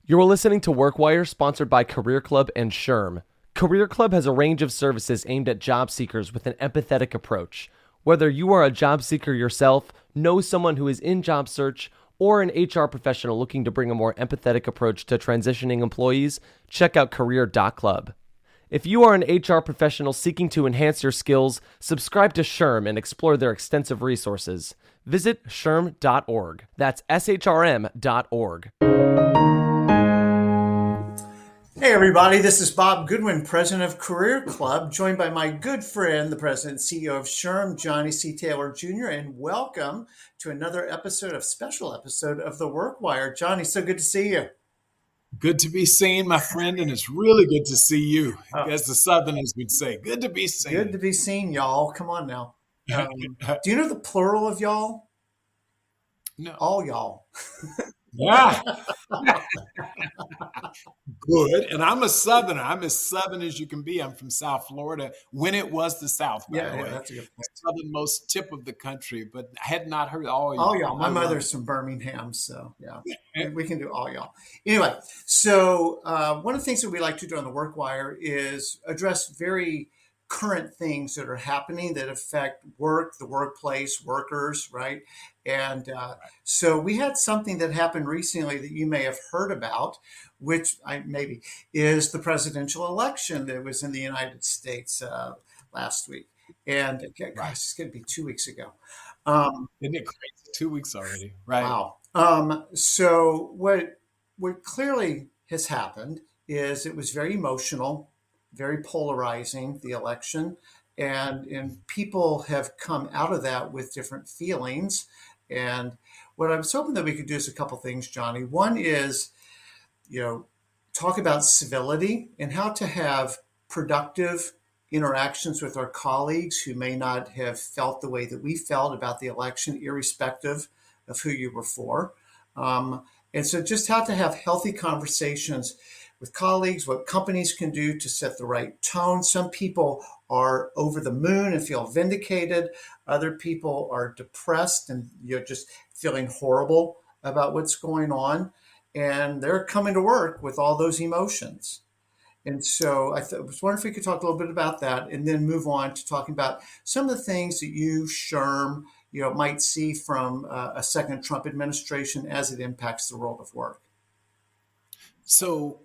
You're listening to WorkWire, sponsored by Career Club and SHRM. Career Club has a range of services aimed at job seekers with an empathetic approach. Whether you are a job seeker yourself, know someone who is in job search, or an HR professional looking to bring a more empathetic approach to transitioning employees, check out career.club. If you are an HR professional seeking to enhance your skills, subscribe to SHRM and explore their extensive resources. Visit shrm.org. That's SHRM.org. Hey everybody, this is Bob Goodwin, president of Career Club, joined by my good friend, the president and CEO of SHRM, Johnny C. Taylor Jr., and welcome to another special episode of The WorkWire. Johnny, so good to see you. Good to be seen, my friend, and it's really good to see you, as the Southerners would say. Good to be seen. Good to be seen, y'all. Come on now. Do you know the plural of y'all? No. All y'all. Yeah. Good. And I'm a Southerner. I'm as Southern as you can be. I'm from South Florida, when it was the South, by the way. That's a good point. Southernmost tip of the country, but I had not heard all y'all. All y'all. My mother's from Birmingham, so yeah, we can do all y'all. Anyway, so one of the things that we like to do on the WorkWire is address very current things that are happening that affect work, the workplace, workers, right? And so we had something that happened recently that you may have heard about, which maybe is the presidential election that was in the United States last week. And gosh, it's going to be 2 weeks ago. Isn't it crazy? 2 weeks already, right? Wow. So what clearly has happened is it was very emotional, very polarizing, the election, and people have come out of that with different feelings. And what I was hoping that we could do is a couple things, Johnny. One is, talk about civility and how to have productive interactions with our colleagues who may not have felt the way that we felt about the election, irrespective of who you were for. And so just how to have healthy conversations with colleagues, what companies can do to set the right tone. Some people are over the moon and feel vindicated. Other people are depressed and just feeling horrible about what's going on. And they're coming to work with all those emotions. And so I was wondering if we could talk a little bit about that and then move on to talking about some of the things that you, SHRM, might see from a second Trump administration as it impacts the world of work. So,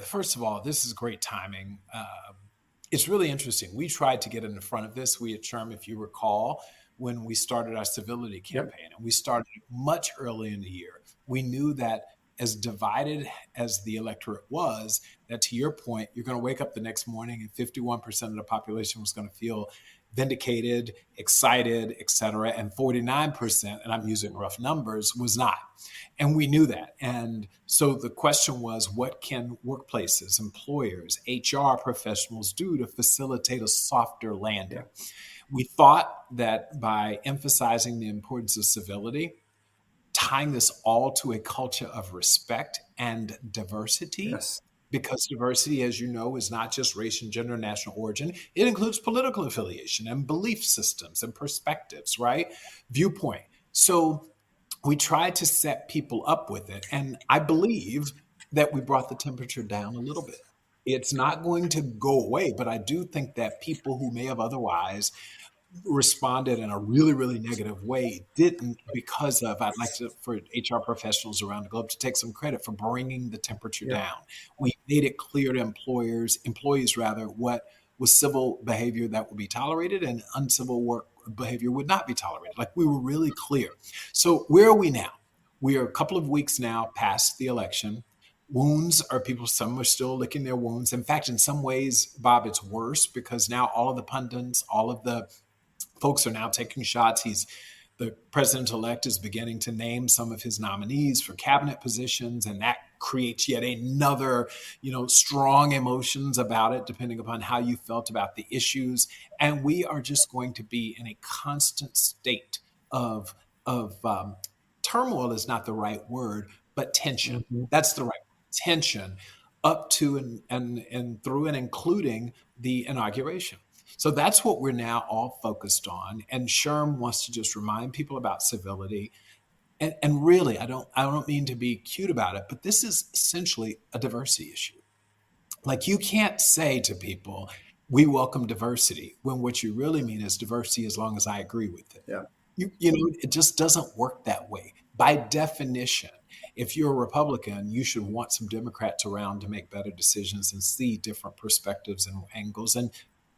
first of all, this is great timing. It's really interesting. We tried to get in front of this. We at SHRM, if you recall, when we started our civility campaign, and we started much early in the year. We knew that as divided as the electorate was, that to your point, you're going to wake up the next morning and 51% of the population was going to feel vindicated, excited, et cetera, and 49%, and I'm using rough numbers, was not. And we knew that. And so the question was, what can workplaces, employers, HR professionals do to facilitate a softer landing? Yeah. We thought that by emphasizing the importance of civility, tying this all to a culture of respect and diversity, yes. Because diversity, as you know, is not just race and gender and national origin. It includes political affiliation and belief systems and perspectives, right? Viewpoint. So we tried to set people up with it. And I believe that we brought the temperature down a little bit. It's not going to go away, but I do think that people who may have otherwise responded in a really, really negative way didn't, because of, I'd like for HR professionals around the globe to take some credit for bringing the temperature down. We made it clear to employees, what was civil behavior that would be tolerated and uncivil work behavior would not be tolerated. Like, we were really clear. So where are we now? We are a couple of weeks now past the election. Wounds are some are still licking their wounds. In fact, in some ways, Bob, it's worse because now all of the pundits, all of the folks are now taking shots. The president-elect is beginning to name some of his nominees for cabinet positions, and that creates yet another, strong emotions about it, depending upon how you felt about the issues. And we are just going to be in a constant state of turmoil is not the right word, but tension. Mm-hmm. That's the right word. Tension up to and through and including the inauguration. So that's what we're now all focused on. And SHRM wants to just remind people about civility, And really, I don't mean to be cute about it, but this is essentially a diversity issue. Like, you can't say to people, we welcome diversity, when what you really mean is diversity as long as I agree with it. Yeah. It just doesn't work that way. By definition, if you're a Republican, you should want some Democrats around to make better decisions and see different perspectives and angles. And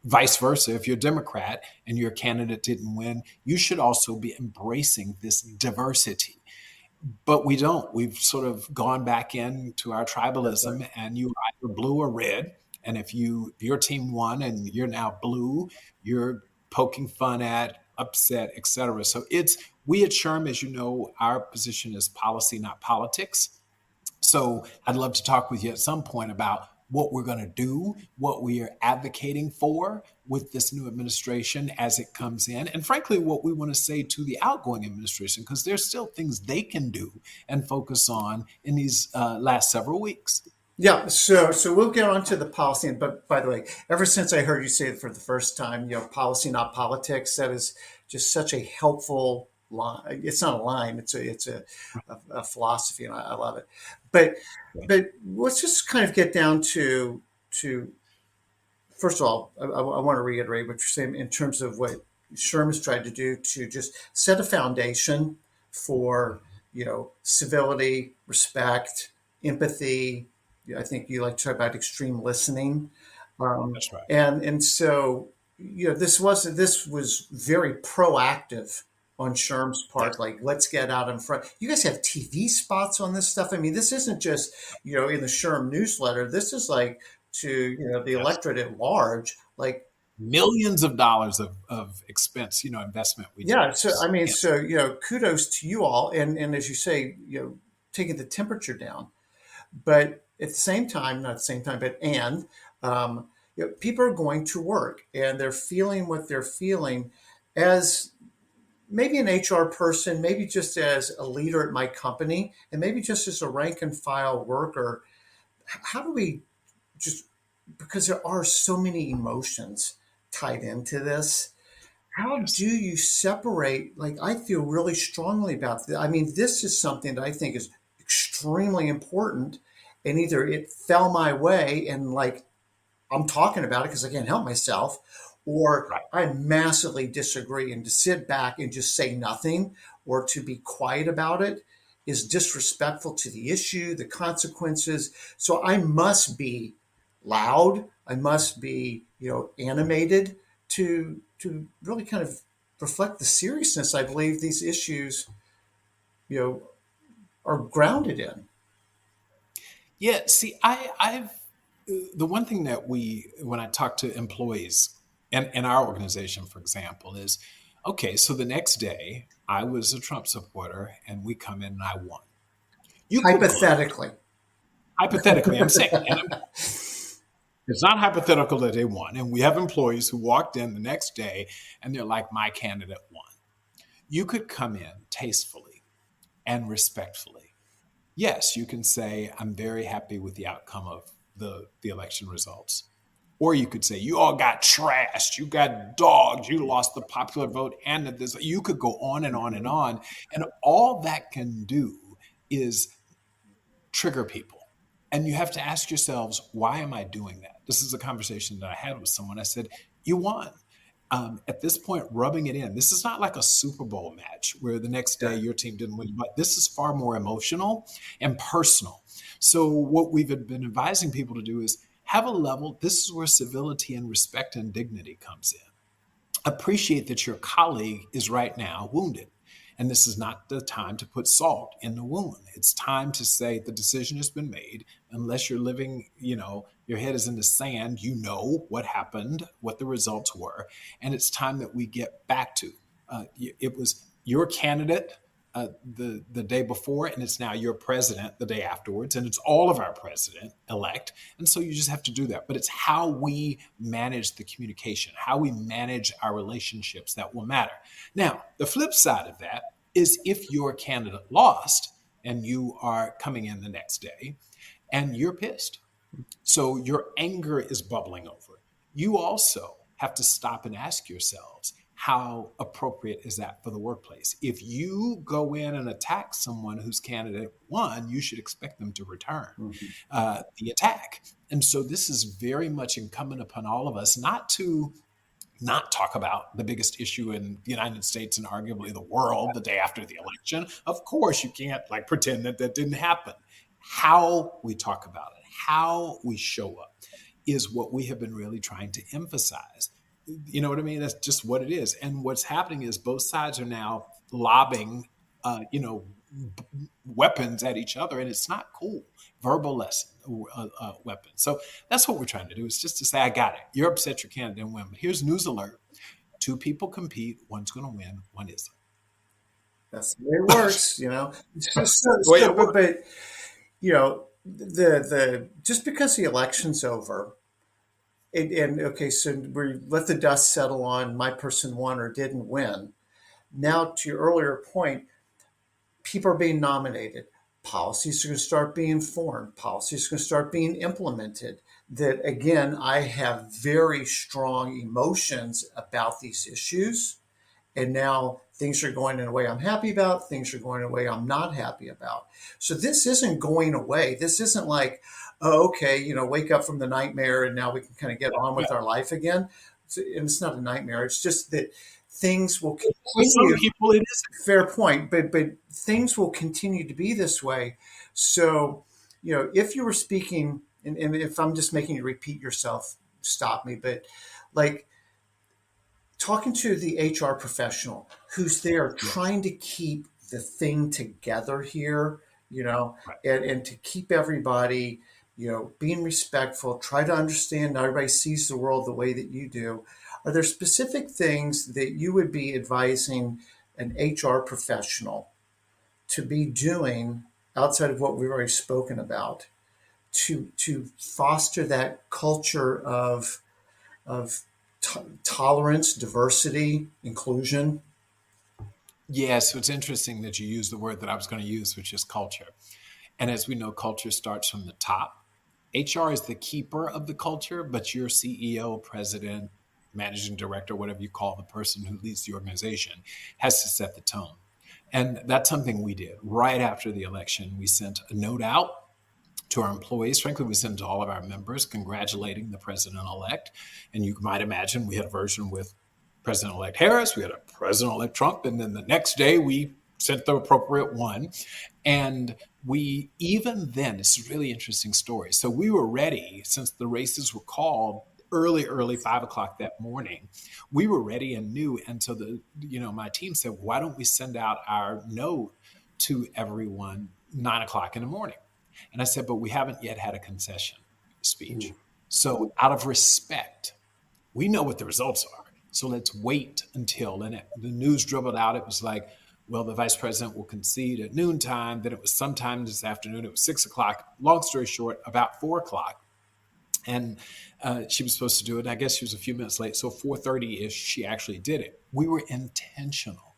vice versa, if you're a Democrat and your candidate didn't win, you should also be embracing this diversity. But we don't. We've sort of gone back into our That's right. tribalism, and you are either blue or red. And if your team won and you're now blue, you're poking fun at, upset, etc. So we at SHRM, as you know, our position is policy, not politics. So I'd love to talk with you at some point about what we're going to do, what we are advocating for with this new administration as it comes in, and frankly, what we want to say to the outgoing administration, because there's still things they can do and focus on in these last several weeks. Yeah, so we'll get on to the policy. But by the way, ever since I heard you say it for the first time, policy, not politics, that is just such a helpful line. It's not a line; it's a philosophy, and I love it. But but let's just kind of get down to first of all, I want to reiterate what you're saying in terms of what Sherman's tried to do to just set a foundation for, civility, respect, empathy. I think you like to talk about extreme listening. That's right. And so, this was very proactive on Sherm's part. Yes. Like, let's get out in front. You guys have TV spots on this stuff. I mean, this isn't just, in the Sherm newsletter. This is like to, the Yes. electorate at large. Like, Millions of dollars of expense, investment we do yeah. in So, this. I mean, Yeah. so, kudos to you all. And as you say, taking the temperature down. But at the same time, not at the same time, um, people are going to work and they're feeling what they're feeling as maybe an HR person, maybe just as a leader at my company, and maybe just as a rank and file worker. How do we just, because there are so many emotions tied into this, how Yes. do you separate? Like, I feel really strongly about this. I mean, this is something that I think is extremely important. And either it fell my way and like I'm talking about it because I can't help myself, or Right. I massively disagree. And to sit back and just say nothing or to be quiet about it is disrespectful to the issue, the consequences. So I must be loud. I must be, animated to really kind of reflect the seriousness I believe these issues, you know, are grounded in. Yeah. See, I've the one thing that when I talk to employees in our organization, for example, is okay. So the next day, I was a Trump supporter, and we come in and I won. You could gloat. Hypothetically. Hypothetically, I'm saying, and it's not hypothetical that they won. And we have employees who walked in the next day and they're like, my candidate won. You could come in tastefully and respectfully. Yes, you can say, I'm very happy with the outcome of the election results. Or you could say, you all got trashed, you got dogged, you lost the popular vote, and this. You could go on and on and on. And all that can do is trigger people. And you have to ask yourselves, why am I doing that? This is a conversation that I had with someone. I said, you won. At this point, rubbing it in. This is not like a Super Bowl match where the next day Yeah. your team didn't win, but this is far more emotional and personal. So, what we've been advising people to do is have a level. This is where civility and respect and dignity comes in. Appreciate that your colleague is right now wounded. And this is not the time to put salt in the wound. It's time to say the decision has been made. Unless you're living, your head is in the sand, you know what happened, what the results were. And it's time that we get back to. It was your candidate the day before, and it's now your president the day afterwards, and it's all of our president elect. And so you just have to do that. But it's how we manage the communication, how we manage our relationships that will matter. Now, the flip side of that is if your candidate lost and you are coming in the next day and you're pissed. So your anger is bubbling over. You also have to stop and ask yourselves, how appropriate is that for the workplace? If you go in and attack someone whose candidate won, you should expect them to return the attack. And so this is very much incumbent upon all of us not talk about the biggest issue in the United States and arguably the world the day after the election. Of course, you can't like pretend that that didn't happen. How we talk about it, how we show up is what we have been really trying to emphasize. You know what I mean? That's just what it is. And what's happening is both sides are now lobbing, weapons at each other, and it's not cool. Verbal weapons. So that's what we're trying to do. Is just to say, I got it. You're upset your candidate didn't win, but here's news alert: 2 people compete. One's going to win. One isn't. That's the way it works, but the just because the election's over, and okay, so we let the dust settle on my person won or didn't win. Now, to your earlier point, people are being nominated. Policies are going to start being formed. Policies are going to start being implemented. That, again, I have very strong emotions about these issues. And now things are going in a way I'm happy about. Things are going in a way I'm not happy about. So this isn't going away. This isn't like, oh, okay, wake up from the nightmare and now we can kind of get on with our life again. And it's not a nightmare. It's just that things will continue. For some people, it is. Fair point, but things will continue to be this way. So, if you were speaking, and if I'm just making you repeat yourself, stop me. But like talking to the HR professional who's there trying to keep the thing together here, and to keep everybody, being respectful, try to understand not everybody sees the world the way that you do. Are there specific things that you would be advising an HR professional to be doing outside of what we've already spoken about to foster that culture of tolerance, diversity, inclusion? Yeah, so it's interesting that you use the word that I was going to use, which is culture. And as we know, culture starts from the top. HR is the keeper of the culture, but your CEO, president, managing director, whatever you call the person who leads the organization, has to set the tone. And that's something we did right after the election. We sent a note out to our employees. Frankly, we sent it to all of our members congratulating the president-elect. And you might imagine we had a version with President-elect Harris, we had a President-elect Trump, and then the next day we sent the appropriate one. And we, even then, it's a really interesting story. So we were ready, since the races were called early 5 o'clock that morning. We were ready and knew. And so my team said, why don't we send out our note to everyone 9 o'clock in the morning? And I said, but we haven't yet had a concession speech. So out of respect, we know what the results are. So let's wait until, and the news dribbled out. It was like, well, the vice president will concede at noontime. Then it was sometime this afternoon. It was 6 o'clock. Long story short, about 4 o'clock. And she was supposed to do it. I guess she was a few minutes late. So 4:30-ish, she actually did it. We were intentional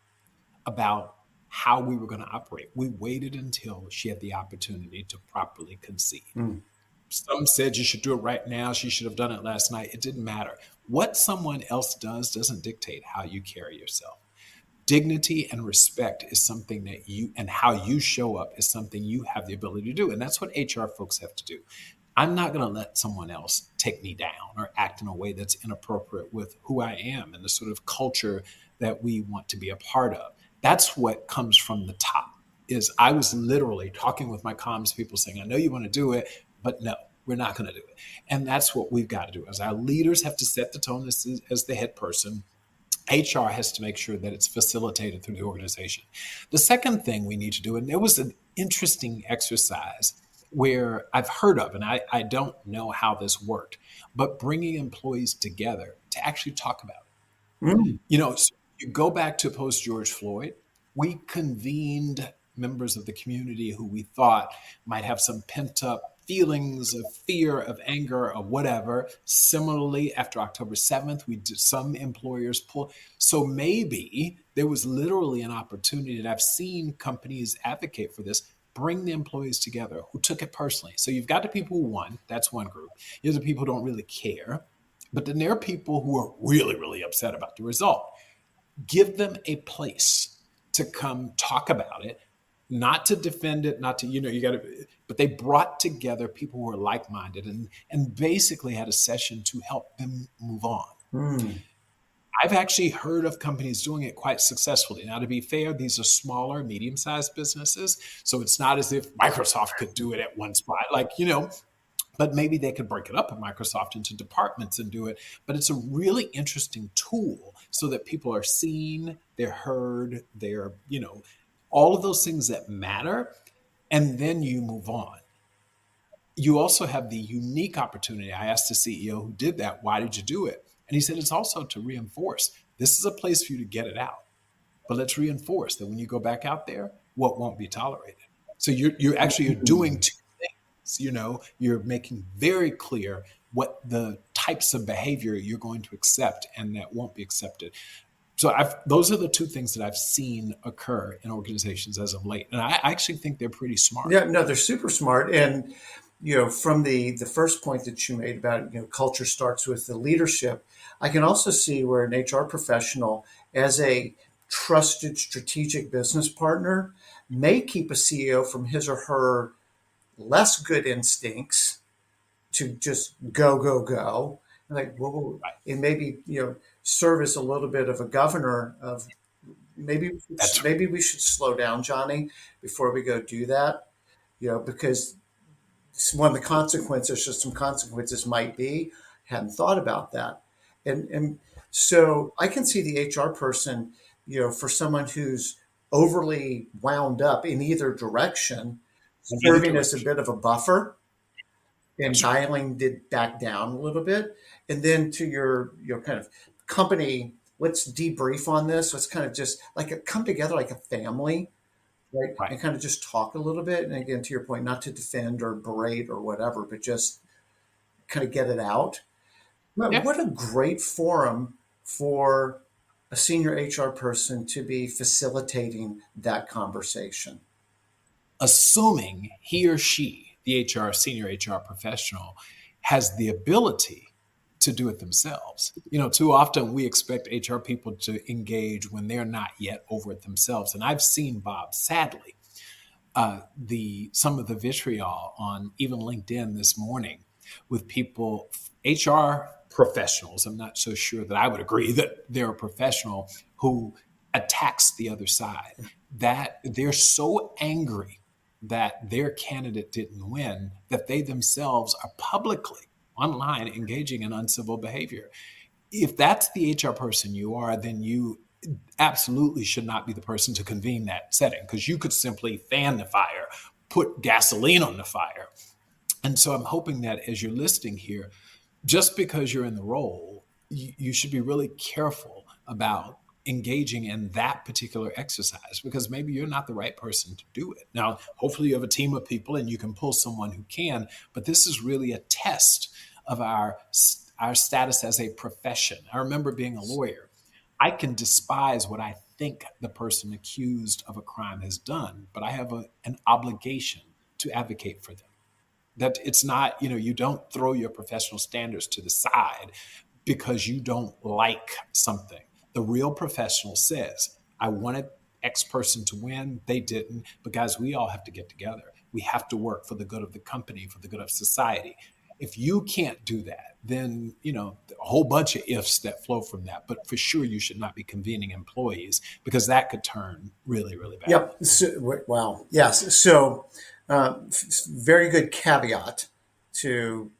about how we were going to operate. We waited until she had the opportunity to properly concede. Some said you should do it right now. She should have done it last night. It didn't matter. What someone else does doesn't dictate how you carry yourself. Dignity and respect is something that and how you show up is something you have the ability to do. And that's what HR folks have to do. I'm not going to let someone else take me down or act in a way that's inappropriate with who I am and the sort of culture that we want to be a part of. That's what comes from the top. Is I was literally talking with my comms people saying, I know you want to do it, but no, we're not going to do it. And that's what we've got to do. As our leaders have to set the tone as the head person, HR has to make sure that it's facilitated through the organization. The second thing we need to do, and there was an interesting exercise where I've heard of, and I don't know how this worked, but bringing employees together to actually talk about it. So you go back to post George Floyd, we convened members of the community who we thought might have some pent up feelings of fear, of anger, of whatever. Similarly, after October 7th, we did some employers pull. So maybe there was literally an opportunity, and I've seen companies advocate for this, bring the employees together who took it personally. So you've got the people who won, that's one group. Here's the people who don't really care. But then there are people who are really, really upset about the result. give them a place to come talk about it, not to defend it, not to, you got to, but they brought together people who were like-minded and basically had a session to help them move on. Mm. I've actually heard of companies doing it quite successfully. Now, to be fair, these are smaller, medium-sized businesses. So it's not as if Microsoft could do it at one spot. But maybe they could break it up at Microsoft into departments and do it. But it's a really interesting tool so that people are seen, they're heard, they're, all of those things that matter. And then you move on. You also have the unique opportunity. I asked the CEO who did that, why did you do it? And he said, it's also to reinforce this is a place for you to get it out. But let's reinforce that when you go back out there, what won't be tolerated. So you're doing two things. You're making very clear what the types of behavior you're going to accept and that won't be accepted. So those are the two things that I've seen occur in organizations as of late. And I actually think they're pretty smart. Yeah, no, they're super smart. And, from the first point that you made about, culture starts with the leadership, I can also see where an HR professional, as a trusted strategic business partner, may keep a CEO from his or her less good instincts to just go, go, go. Like, whoa, Right. and maybe, serve as a little bit of a governor of maybe we should slow down, Johnny, before we go do that, because one of the consequences, or some consequences might be, hadn't thought about that. And so I can see the HR person, for someone who's overly wound up in either direction, serving as a bit of a buffer and That's right. dialing it back down a little bit. And then to your kind of company, let's debrief on this. Let's kind of just come together like a family, right? Right. And kind of just talk a little bit. And again, to your point, not to defend or berate or whatever, but just kind of get it out. Yeah. What a great forum for a senior HR person to be facilitating that conversation. Assuming he or she, the senior HR professional, has the ability to do it themselves. Too often we expect HR people to engage when they're not yet over it themselves. And I've seen, Bob, sadly, some of the vitriol on even LinkedIn this morning with people, HR professionals. I'm not so sure that I would agree that they're a professional who attacks the other side, that they're so angry that their candidate didn't win that they themselves are publicly online engaging in uncivil behavior. If that's the HR person you are, then you absolutely should not be the person to convene that setting, because you could simply fan the fire, put gasoline on the fire. And so I'm hoping that as you're listening here, just because you're in the role, you should be really careful about engaging in that particular exercise, because maybe you're not the right person to do it. Now, hopefully you have a team of people and you can pull someone who can, but this is really a test of our status as a profession. I remember being a lawyer. I can despise what I think the person accused of a crime has done, but I have an obligation to advocate for them. That it's not, you don't throw your professional standards to the side because you don't like something. The real professional says, I wanted X person to win. They didn't. But guys, we all have to get together. We have to work for the good of the company, for the good of society. If you can't do that, then, a whole bunch of ifs that flow from that. But for sure, you should not be convening employees, because that could turn really, really bad. Yep. So, wow. Yes. So, very good caveat to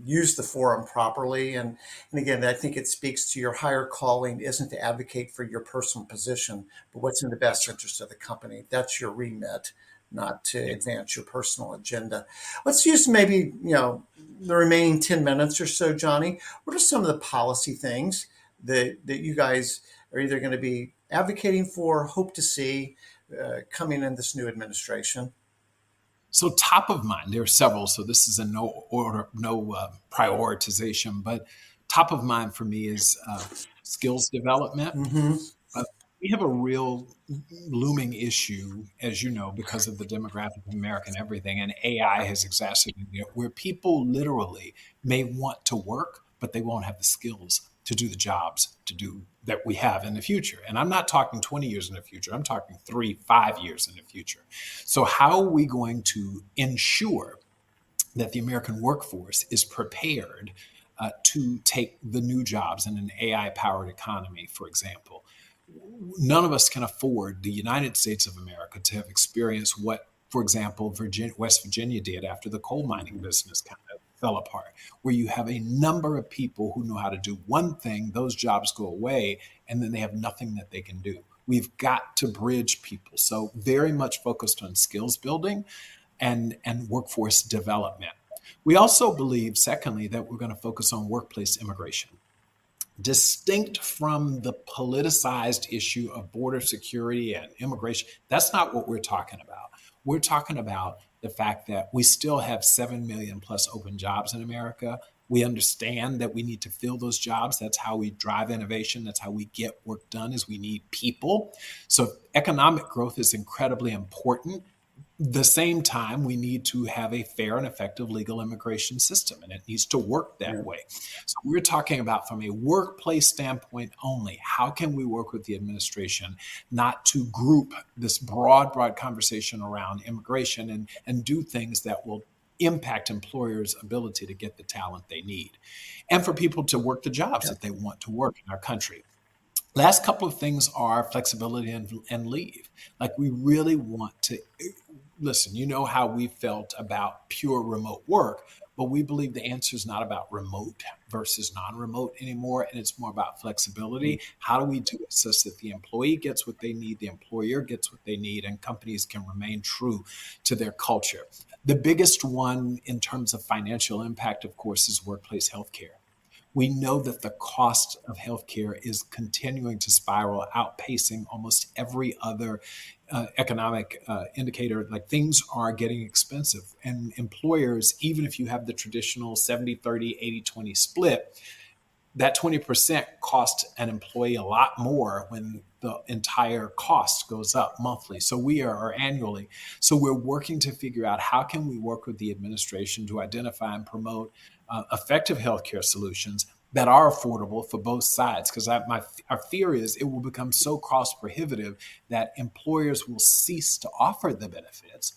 use the forum properly. And again, I think it speaks to your higher calling isn't to advocate for your personal position, but what's in the best interest of the company. That's your remit, not to advance your personal agenda. Let's use maybe, the remaining 10 minutes or so, Johnny. What are some of the policy things that you guys are either going to be advocating for, hope to see coming in this new administration? So top of mind, there are several. So this is in no order, prioritization, but top of mind for me is skills development. Mm-hmm. We have a real looming issue, as you know, because of the demographic of America and everything, and AI has exacerbated it, where people literally may want to work, but they won't have the skills to do the jobs to do that we have in the future. And I'm not talking 20 years in the future. I'm talking 3, 5 years in the future. So how are we going to ensure that the American workforce is prepared to take the new jobs in an AI-powered economy, for example? None of us can afford the United States of America to have experienced what, for example, West Virginia did after the coal mining business kind of fell apart, where you have a number of people who know how to do one thing, those jobs go away, and then they have nothing that they can do. We've got to bridge people. So very much focused on skills building and workforce development. We also believe, secondly, that we're going to focus on workplace immigration, distinct from the politicized issue of border security and immigration. That's not what we're talking about. We're talking about the fact that we still have 7 million plus open jobs in America. We understand that we need to fill those jobs. That's how we drive innovation. That's how we get work done, is we need people. So economic growth is incredibly important. The same time, we need to have a fair and effective legal immigration system, and it needs to work that way. So we're talking about, from a workplace standpoint only, how can we work with the administration not to group this broad conversation around immigration and do things that will impact employers' ability to get the talent they need, and for people to work the jobs that they want to work in our country. Last couple of things are flexibility and leave. Like, we really want to listen, you know how we felt about pure remote work, but we believe the answer is not about remote versus non-remote anymore, and it's more about flexibility. How do we do it such that the employee gets what they need, the employer gets what they need, and companies can remain true to their culture? The biggest one in terms of financial impact, of course, is workplace healthcare. We know that the cost of healthcare is continuing to spiral, outpacing almost every other economic indicator. Like, things are getting expensive, and employers, even if you have the traditional 70-30, 80-20 split, that 20% cost an employee a lot more when the entire cost goes up monthly. So we are, or annually. So we're working to figure out how can we work with the administration to identify and promote effective healthcare solutions that are affordable for both sides. Because our fear is it will become so cost prohibitive that employers will cease to offer the benefits.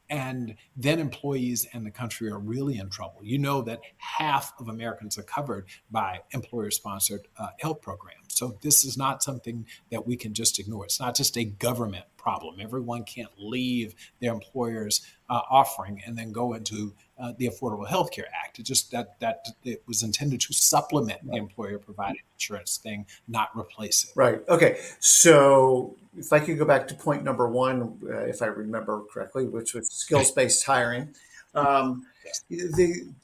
And then employees and the country are really in trouble. You know that half of Americans are covered by employer-sponsored health programs. So this is not something that we can just ignore. It's not just a government problem. Everyone can't leave their employer's offering and then go into the Affordable Health Care Act. It just that it was intended to supplement the employer-provided insurance thing, not replace it. Right. Okay. So if I could go back to point number one, if I remember correctly, which was skills-based hiring,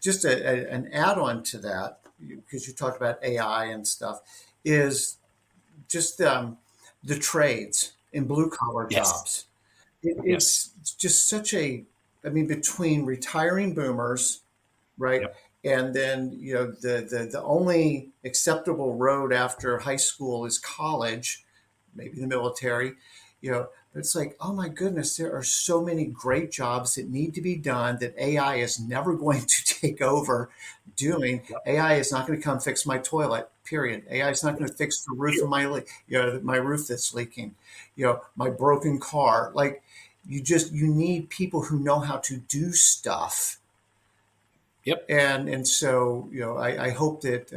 just an add-on to that, because you talked about AI and stuff, is just the trades in blue-collar jobs. It's just such I mean, between retiring boomers, right? Yep. And then, the only acceptable road after high school is college, maybe the military, but it's like, oh my goodness, there are so many great jobs that need to be done that AI is never going to take over doing. AI is not going to come fix my toilet, period. AI is not going to fix the roof of my roof that's leaking, my broken car. Like, you need people who know how to do stuff. Yep. And so, I hope that,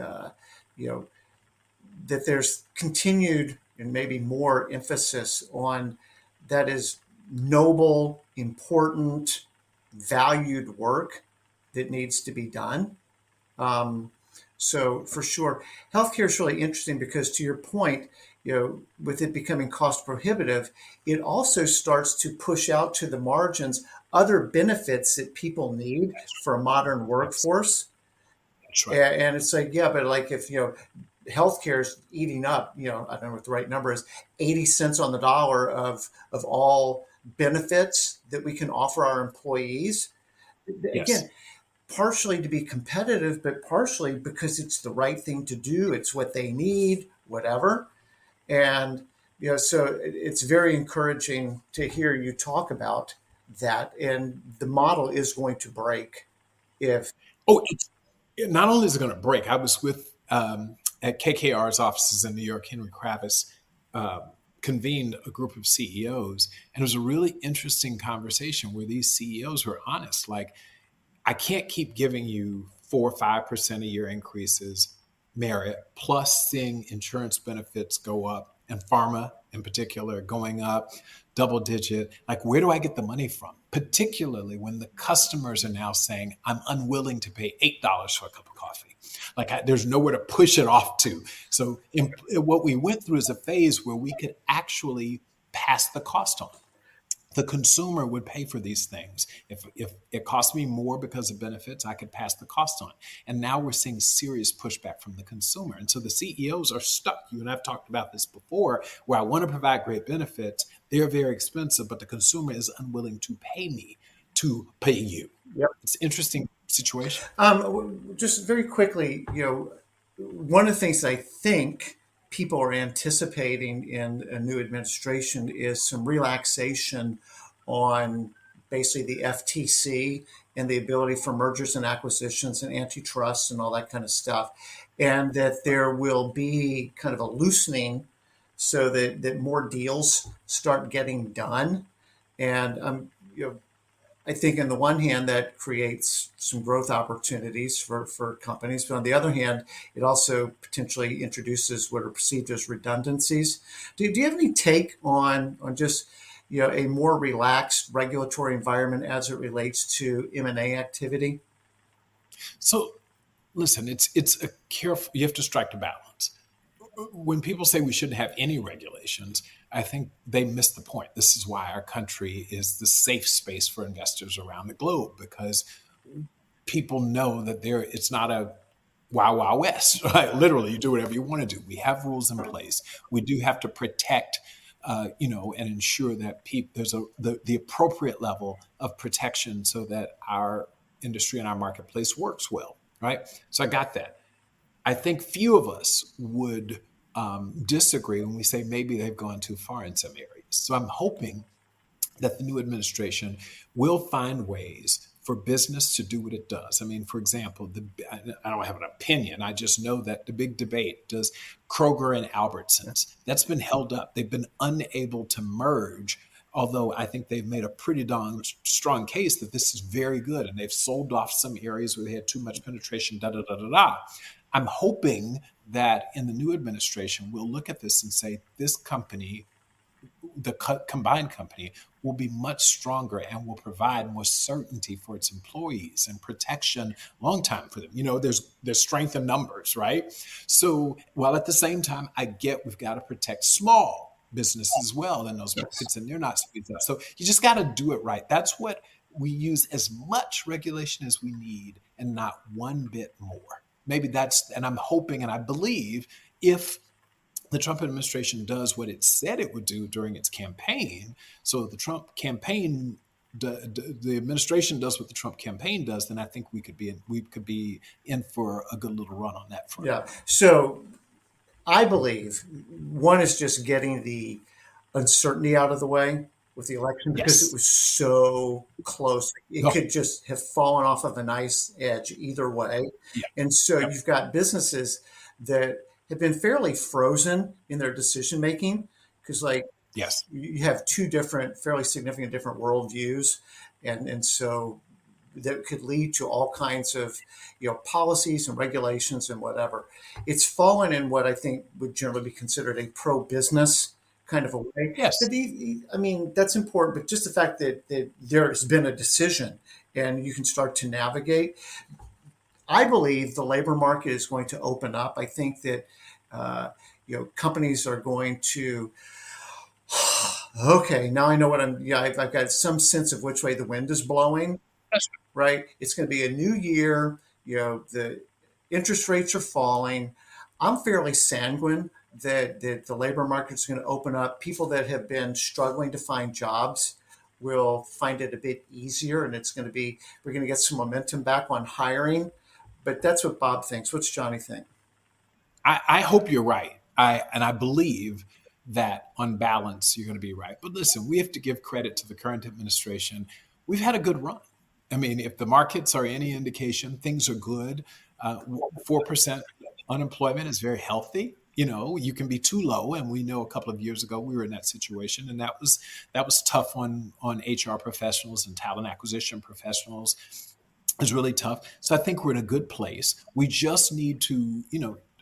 that there's continued and maybe more emphasis on that is noble, important, valued work that needs to be done. So for sure, healthcare is really interesting because, to your point, with it becoming cost prohibitive, it also starts to push out to the margins other benefits that people need for a modern workforce. That's right. And it's like, yeah, but like if, healthcare is eating up, I don't know what the right number is, 80 cents on the dollar of all benefits that we can offer our employees. Again, partially to be competitive, but partially because it's the right thing to do. It's what they need, whatever. And, so it's very encouraging to hear you talk about that. And the model is going to break if. It's not only is it going to break. I was with at KKR's offices in New York, Henry Kravis uh, convened a group of CEOs, and it was a really interesting conversation where these CEOs were honest. Like, I can't keep giving you 4 or 5% a year increases, merit, plus seeing insurance benefits go up and pharma in particular going up double digit. Like, where do I get the money from? Particularly when the customers are now saying, I'm unwilling to pay $8 for a cup of coffee. Like, there's nowhere to push it off to. So what we went through is a phase where we could actually pass the cost on. The consumer would pay for these things. If it cost me more because of benefits, I could pass the cost on. And now we're seeing serious pushback from the consumer. And so the CEOs are stuck. You and I've talked about this before, where I want to provide great benefits. They're very expensive, but the consumer is unwilling to pay me to pay you. Yep. It's an interesting situation. Just very quickly, one of the things I think people are anticipating in a new administration is some relaxation on basically the FTC and the ability for mergers and acquisitions and antitrust and all that kind of stuff. And that there will be kind of a loosening so that more deals start getting done. And I think on the one hand, that creates some growth opportunities for companies. But on the other hand, it also potentially introduces what are perceived as redundancies. Do you have any take on just a more relaxed regulatory environment as it relates to M&A activity? So listen, it's a careful, you have to strike a balance. When people say we shouldn't have any regulations, I think they miss the point. This is why our country is the safe space for investors around the globe, because people know that it's not a wild, wild west, right? Literally, you do whatever you want to do. We have rules in place. We do have to protect, and ensure that there's the appropriate level of protection so that our industry and our marketplace works well, right? So I got that. I think few of us would disagree when we say maybe they've gone too far in some areas. So I'm hoping that the new administration will find ways for business to do what it does. I mean, for example, I don't have an opinion. I just know that the big debate, does Kroger and Albertsons, that's been held up. They've been unable to merge, although I think they've made a pretty darn strong case that this is very good. And they've sold off some areas where they had too much penetration, da, da, da, da, da. I'm hoping that in the new administration, we'll look at this and say, this company, the combined company, will be much stronger and will provide more certainty for its employees and protection long time for them. There's strength in numbers, right? So while at the same time, I get we've got to protect small businesses as well in those markets, and they're not squeezed out. So you just got to do it right. That's what we use, as much regulation as we need and not one bit more. Maybe and I'm hoping and I believe, if the Trump administration does what it said it would do during its campaign, so the Trump campaign, the administration does what the Trump campaign does, then I think we could be in for a good little run on that front. Yeah. So I believe one is just getting the uncertainty out of the way with the election, because Yes. it was so close. It could just have fallen off of a nice edge either way. Yeah. And so you've got businesses that have been fairly frozen in their decision making, because Yes. you have two fairly significant different worldviews. And so that could lead to all kinds of policies and regulations and whatever. It's fallen in what I think would generally be considered a pro-business kind of a way. Yes. But I mean, that's important, but just the fact that there's been a decision and you can start to navigate. I believe the labor market is going to open up. I think that companies are going to, okay, now I know I've got some sense of which way the wind is blowing. That's Right? It's going to be a new year. The interest rates are falling. I'm fairly sanguine that the labor market is going to open up. People that have been struggling to find jobs will find it a bit easier, and we're going to get some momentum back on hiring. But that's what Bob thinks. What's Johnny think? I hope you're right. I believe that on balance, you're going to be right. But listen, we have to give credit to the current administration. We've had a good run. I mean, if the markets are any indication, things are good. 4% Unemployment is very healthy. You know, you can be too low, and we know a couple of years ago we were in that situation, and that was tough on HR professionals and talent acquisition professionals. It's really tough. So I think we're in a good place. We just need to,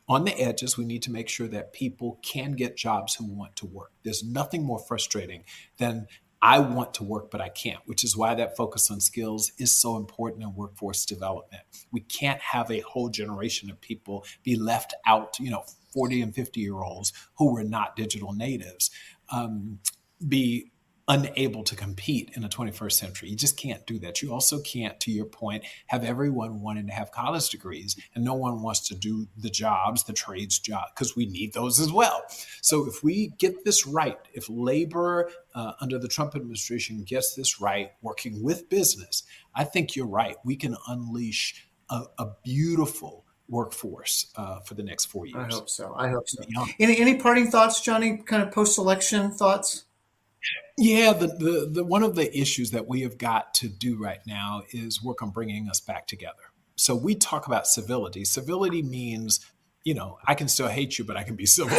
on the edges, we need to make sure that people can get jobs who want to work. There's nothing more frustrating than I want to work, but I can't, which is why that focus on skills is so important in workforce development. We can't have a whole generation of people be left out, 40 and 50-year-olds who were not digital natives, be unable to compete in the 21st century. You just can't do that. You also can't, to your point, have everyone wanting to have college degrees and no one wants to do the jobs, the trades job, because we need those as well. So if we get this right, if labor under the Trump administration gets this right, working with business, I think you're right. We can unleash a beautiful workforce for the next 4 years. I hope so. Any parting thoughts, Johnny? Kind of post-election thoughts? Yeah, the one of the issues that we have got to do right now is work on bringing us back together. So we talk about civility. Civility means, I can still hate you, but I can be civil.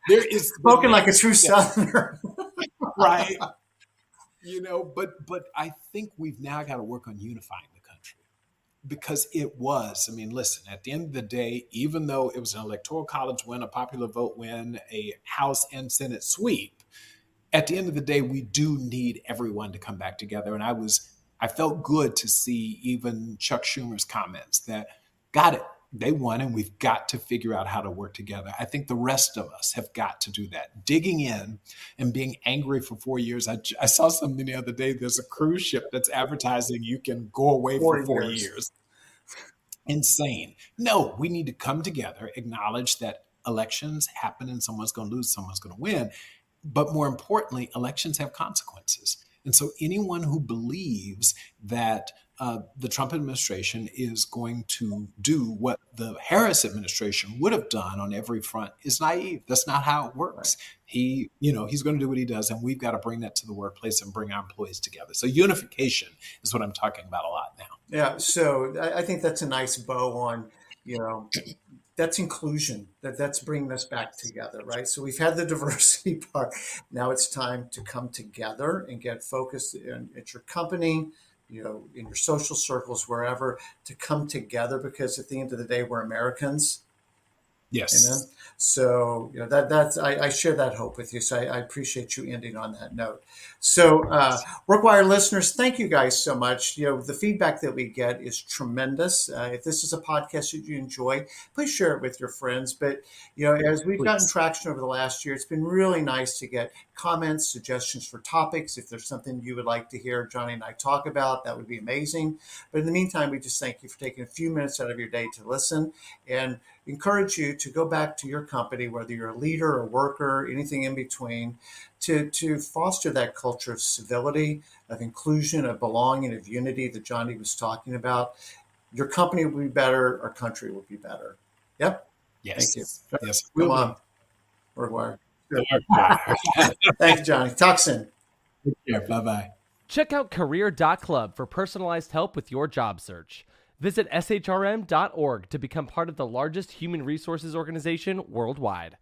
There is spoken like a true Southerner, right? But I think we've now got to work on unifying the country. Because it was, listen, at the end of the day, even though it was an electoral college win, a popular vote win, a House and Senate sweep, at the end of the day, we do need everyone to come back together. And I felt good to see even Chuck Schumer's comments that got it. They won, and we've got to figure out how to work together. I think the rest of us have got to do that. Digging in and being angry for 4 years. I saw something the other day. There's a cruise ship that's advertising you can go away for 4 years. Insane. No, we need to come together, acknowledge that elections happen and someone's going to lose, someone's going to win. But more importantly, elections have consequences. And so anyone who believes that the Trump administration is going to do what the Harris administration would have done on every front is naive. That's not how it works. Right. He's going to do what he does, and we've got to bring that to the workplace and bring our employees together. So unification is what I'm talking about a lot now. Yeah. So I think that's a nice bow on, that's inclusion. That's bringing us back together, right? So we've had the diversity part. Now it's time to come together and get focused at your company, in your social circles, wherever, to come together, because at the end of the day, we're Americans. Yes. Amen. So that's I share that hope with you. So I appreciate you ending on that note. So Workwire listeners, thank you guys so much. The feedback that we get is tremendous. If this is a podcast that you enjoy, please share it with your friends. But as we've gotten traction over the last year, it's been really nice to get comments, suggestions for topics. If there's something you would like to hear Johnny and I talk about, that would be amazing. But in the meantime, we just thank you for taking a few minutes out of your day to listen, and encourage you to go back to your company, whether you're a leader or worker, anything in between, to foster that culture of civility, of inclusion, of belonging, of unity that Johnny was talking about. Your company will be better. Our country will be better. Yep. Yes. Thank you. Yes. Come on. Workwire. Thanks, Johnny. Talk soon. Take care. Bye-bye. Check out career.club for personalized help with your job search. Visit SHRM.org to become part of the largest human resources organization worldwide.